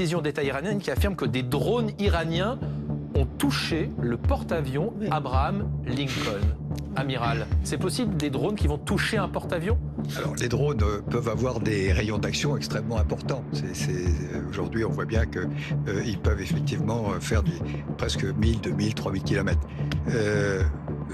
division d'État iranienne qui affirme que des drones iraniens ont touché le porte-avions Abraham Lincoln. Amiral, c'est possible des drones qui vont toucher un porte-avions? Alors, les drones peuvent avoir des rayons d'action extrêmement importants. Aujourd'hui, on voit bien qu'ils peuvent effectivement faire presque 1000, 2000, 3000 km.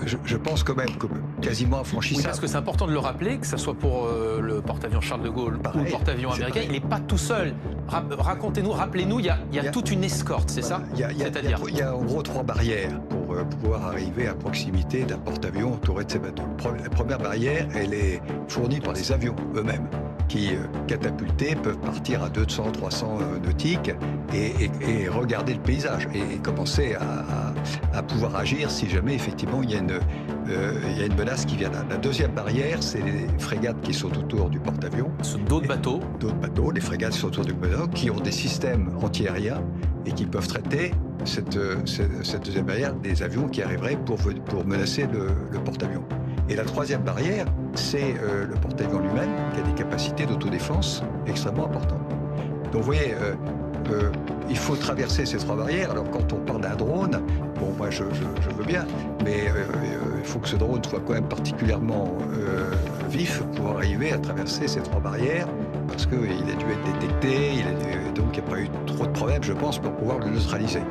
Je pense quand même que quasiment infranchissable. Oui, parce que c'est important de le rappeler, que ce soit pour le porte-avions Charles de Gaulle ou le porte-avions américain, il n'est pas tout seul. Racontez-nous, rappelez-nous, il y a toute une escorte, c'est ça? C'est-à-dire il y a en gros 3 barrières pour pouvoir arriver à proximité d'un porte-avions entouré de ces bateaux. La première barrière, elle est fournie par les avions eux-mêmes, qui, catapultés, peuvent partir à 200, 300 nautiques et regarder le paysage et commencer à pouvoir agir si jamais effectivement il y a une menace qui vient là. La deuxième barrière, c'est les frégates qui sont autour du porte-avions. D'autres bateaux. D'autres bateaux, les frégates qui sont autour du bateau, qui ont des systèmes antiaériens et qui peuvent traiter cette deuxième barrière des avions qui arriveraient pour menacer le porte-avions. Et la troisième barrière, c'est le porte-avions lui-même, qui a des capacités d'autodéfense extrêmement importantes. Donc vous voyez, il faut traverser ces 3 barrières. Alors quand on parle d'un drone, bon, moi je veux bien, mais il faut que ce drone soit quand même particulièrement vif pour arriver à traverser ces 3 barrières, parce qu'il a dû être détecté, donc il n'y a pas eu trop de problèmes, je pense, pour pouvoir le neutraliser.